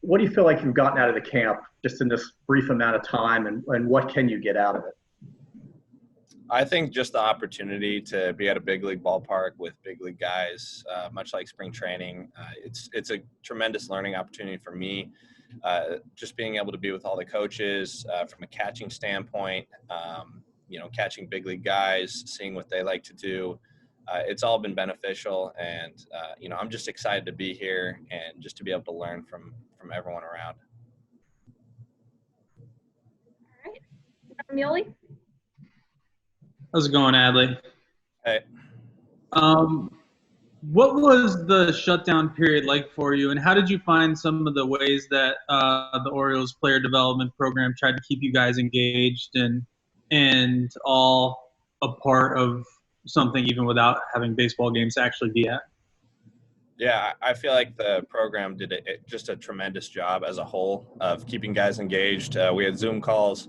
what do you feel like you've gotten out of the camp just in this brief amount of time, and what can you get out of it? I think just the opportunity to be at a big league ballpark with big league guys, much like spring training, it's a tremendous learning opportunity for me. Just being able to be with all the coaches from a catching standpoint, catching big league guys, seeing what they like to do. It's all been beneficial, and I'm just excited to be here and just to be able to learn from everyone around. All right, Muley. How's it going, Adley? Hey. What was the shutdown period like for you, and how did you find some of the ways that the Orioles player development program tried to keep you guys engaged and all a part of something even without having baseball games to actually be at? Yeah, I feel like the program did just a tremendous job as a whole of keeping guys engaged. We had Zoom calls,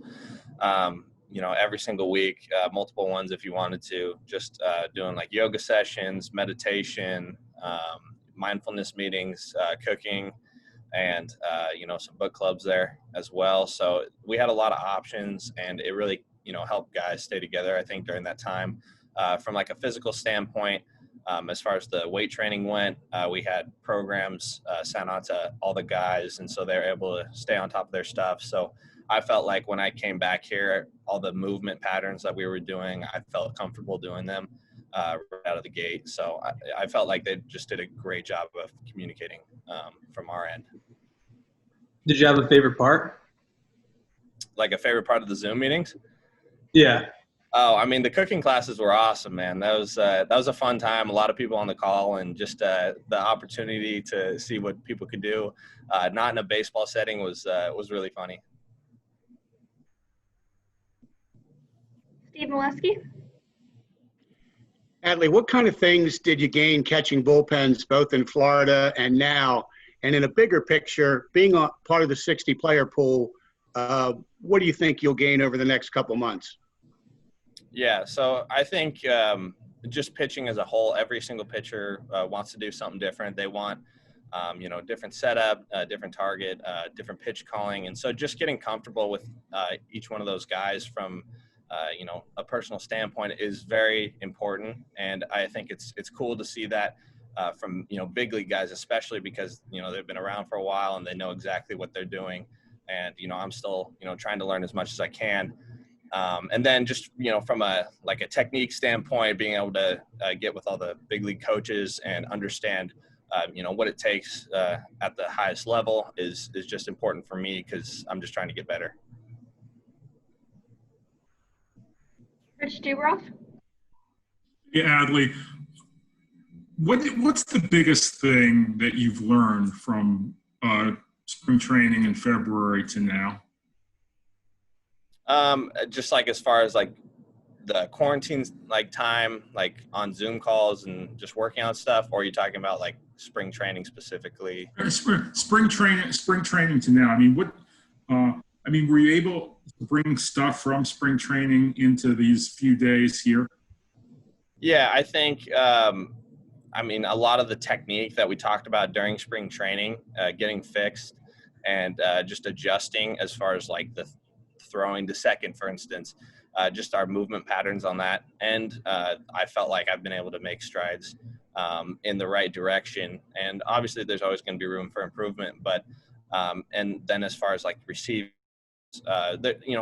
every single week, multiple ones if you wanted to, just doing like yoga sessions, meditation, mindfulness meetings, cooking, and, some book clubs there as well. So we had a lot of options, and it really, helped guys stay together, I think, during that time. From like a physical standpoint, as far as the weight training went, we had programs sent out to all the guys, and so they were able to stay on top of their stuff. So I felt like when I came back here, all the movement patterns that we were doing, I felt comfortable doing them right out of the gate. So I felt like they just did a great job of communicating from our end. Did you have a favorite part? Like a favorite part of the Zoom meetings? Yeah. Oh, I mean, the cooking classes were awesome, man. That was a fun time. A lot of people on the call, and just the opportunity to see what people could do, not in a baseball setting, was really funny. Steve Molesky. Adley, what kind of things did you gain catching bullpens both in Florida and now? And in a bigger picture, being a part of the 60-player pool, what do you think you'll gain over the next couple months? Yeah, so I think just pitching as a whole, every single pitcher wants to do something different. They want, different setup, different target, different pitch calling. And so just getting comfortable with each one of those guys from, a personal standpoint is very important. And I think it's cool to see that from, big league guys, especially because, they've been around for a while and they know exactly what they're doing. And, I'm still, trying to learn as much as I can. And then just, from a technique standpoint, being able to get with all the big league coaches and understand, what it takes at the highest level is just important for me because I'm just trying to get better. Rich Dubroff. Yeah, Adley, what's the biggest thing that you've learned from spring training in February to now? Just as far as the quarantine time, on Zoom calls and just working on stuff, or are you talking about spring training specifically? Spring training to now. I mean, were you able to bring stuff from spring training into these few days here? Yeah, I think, a lot of the technique that we talked about during spring training, getting fixed and just adjusting as far as the throwing to second, for instance, just our movement patterns on that. And I felt like I've been able to make strides in the right direction. And obviously there's always going to be room for improvement, but and then as far as receiving,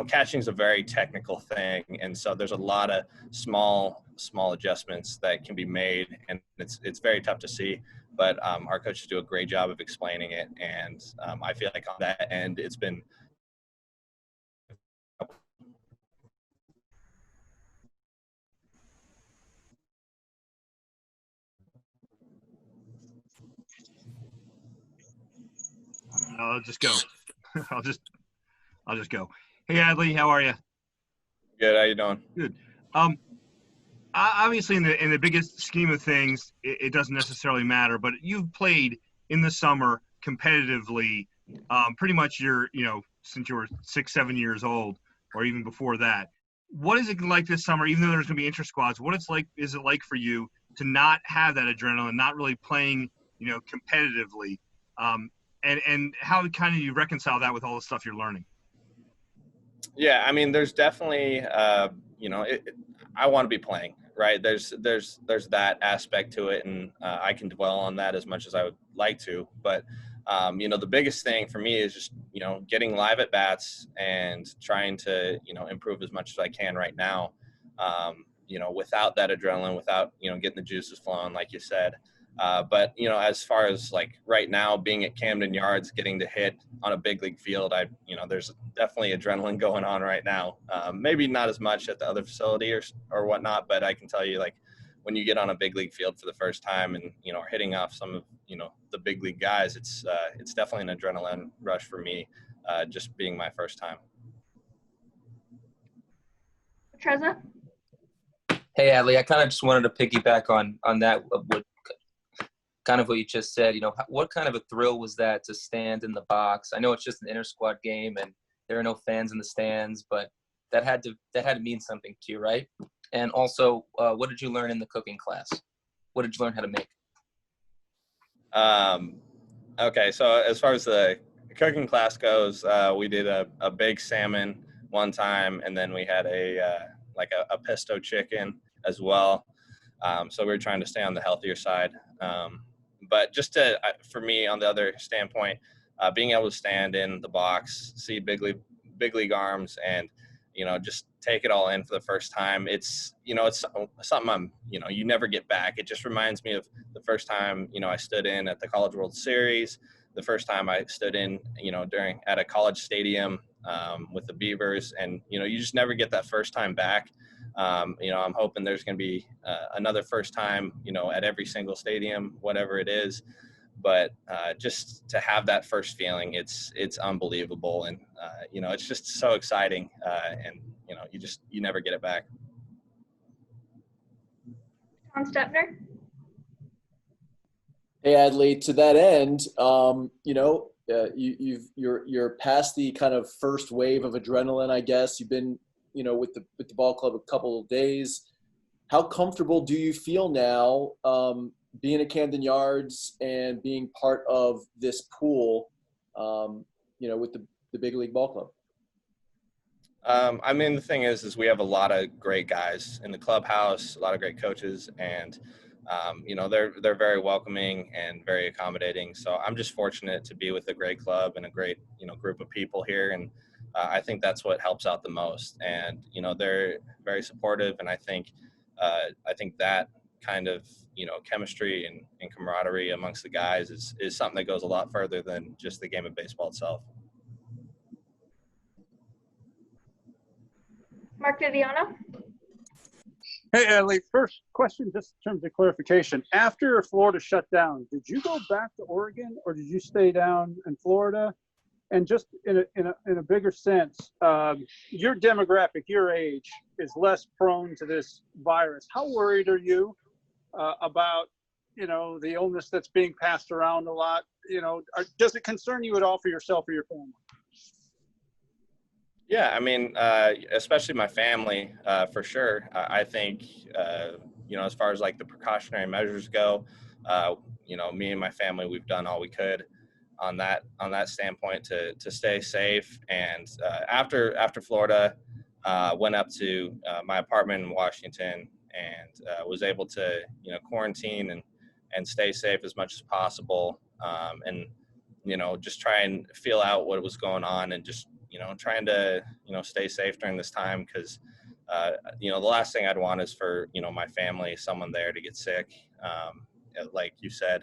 catching is a very technical thing. And so there's a lot of small adjustments that can be made, and it's very tough to see, but our coaches do a great job of explaining it. And I feel like on that end, it's been I'll just go. I'll just go. Hey, Adley, how are you? Good. How you doing? Good. Obviously, in the biggest scheme of things, it doesn't necessarily matter. But you've played in the summer competitively, pretty much since you were 6-7 years old, or even before that. What is it like this summer? Even though there's going to be inter squads, is it like for you to not have that adrenaline, not really playing, competitively? and how kind of you reconcile that with all the stuff you're learning? Yeah, I mean, there's definitely, I want to be playing, right? There's that aspect to it, and I can dwell on that as much as I would like to. But, the biggest thing for me is just, getting live at bats and trying to, improve as much as I can right now, without that adrenaline, without, getting the juices flowing, like you said. But, as far as like right now being at Camden Yards, getting to hit on a big league field, there's definitely adrenaline going on right now. Maybe not as much at the other facility or whatnot, but I can tell you, like, when you get on a big league field for the first time and, hitting off some of, the big league guys, it's definitely an adrenaline rush for me, just being my first time. Treza? Hey, Adley, I kind of just wanted to piggyback on that, kind of what you just said. What kind of a thrill was that to stand in the box? I know it's just an inter-squad game and there are no fans in the stands, but that had to mean something to you, right? And also, what did you learn in the cooking class? What did you learn how to make? Okay, so as far as the cooking class goes, we did a big salmon one time, and then we had a pesto chicken as well. So we were trying to stay on the healthier side. But just for me, on the other standpoint, being able to stand in the box, see big league arms, and just take it all in for the first time. It's something you never get back. It just reminds me of the first time I stood in at the College World Series, the first time I stood in at a college stadium with the Beavers, and you just never get that first time back. I'm hoping there's going to be another first time, at every single stadium, whatever it is. But just to have that first feeling, it's unbelievable. And, it's just so exciting. And, you never get it back. Tom Stepner? Hey, Adley, to that end, you're past the kind of first wave of adrenaline, I guess. You've been with the ball club a couple of days. How comfortable do you feel now being at Camden Yards and being part of this pool, with the big league ball club? I mean, the thing is we have a lot of great guys in the clubhouse, a lot of great coaches, and they're very welcoming and very accommodating. So I'm just fortunate to be with a great club and a great group of people here, and I think that's what helps out the most. And they're very supportive, and I think that kind of chemistry and camaraderie amongst the guys is something that goes a lot further than just the game of baseball itself. Mark Viviano? Hey, Adley, first question, just in terms of clarification. After Florida shut down, did you go back to Oregon or did you stay down in Florida? And just in a bigger sense, your demographic, your age, is less prone to this virus. How worried are you about, the illness that's being passed around a lot? Does it concern you at all for yourself or your family? Yeah, I mean, especially my family, for sure. I think, as far as like the precautionary measures go, me and my family, we've done all we could on that standpoint to stay safe. And after Florida, went up to my apartment in Washington and was able to quarantine and stay safe as much as possible, and just try and feel out what was going on, and just trying to stay safe during this time, because the last thing I'd want is for my family, someone there, to get sick. Like you said,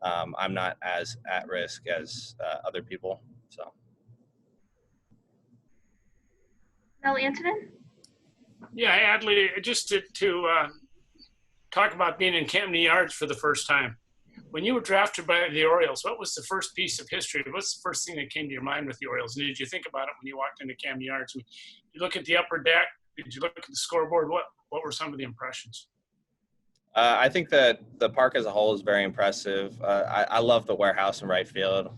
I'm not as at risk as other people. So. Mel Antonin? Yeah, Adley, just to talk about being in Camden Yards for the first time. When you were drafted by the Orioles, what was the first piece of history? What's the first thing that came to your mind with the Orioles? And did you think about it when you walked into Camden Yards? Did you look at the upper deck? Did you look at the scoreboard? What were some of the impressions? I think that the park as a whole is very impressive. I love the warehouse in right field.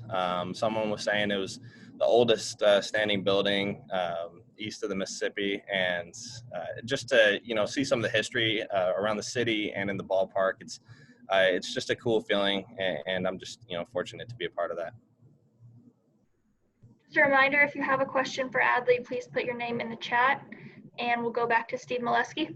Someone was saying it was the oldest standing building east of the Mississippi, and just to see some of the history around the city and in the ballpark, it's just a cool feeling, and I'm just fortunate to be a part of that. Just a reminder, if you have a question for Adley, please put your name in the chat, and we'll go back to Steve Molesky.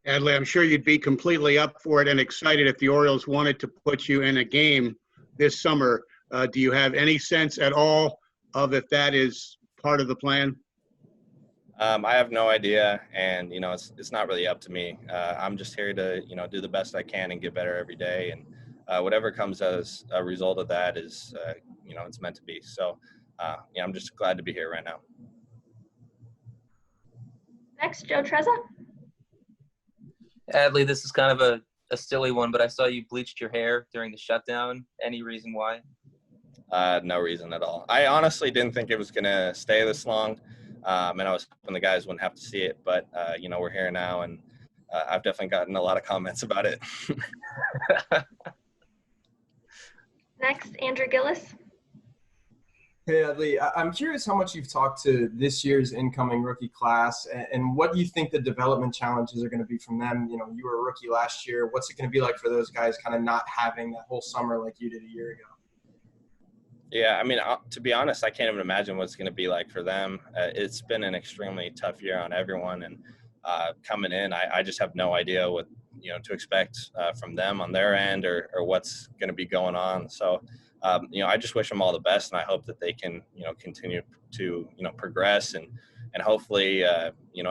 Adley, I'm sure you'd be completely up for it and excited if the Orioles wanted to put you in a game this summer. Do you have any sense at all of if that is part of the plan? I have no idea, and it's not really up to me. I'm just here to do the best I can and get better every day, and whatever comes as a result of that is it's meant to be. So I'm just glad to be here right now. Next, Joe Trezza. Adley, this is kind of a silly one, but I saw you bleached your hair during the shutdown. Any reason why? No reason at all. I honestly didn't think it was going to stay this long, and I was hoping the guys wouldn't have to see it, but we're here now, and I've definitely gotten a lot of comments about it. Next, Andrew Gillis. Hey, Adley, I'm curious how much you've talked to this year's incoming rookie class, and what do you think the development challenges are going to be from them? You were a rookie last year. What's it going to be like for those guys kind of not having that whole summer like you did a year ago? Yeah, I mean, to be honest, I can't even imagine what it's going to be like for them. It's been an extremely tough year on everyone, and coming in, I just have no idea what to expect from them on their end or what's going to be going on. So, I just wish them all the best, and I hope that they can continue to progress and hopefully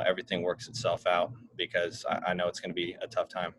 everything works itself out, because I know it's going to be a tough time.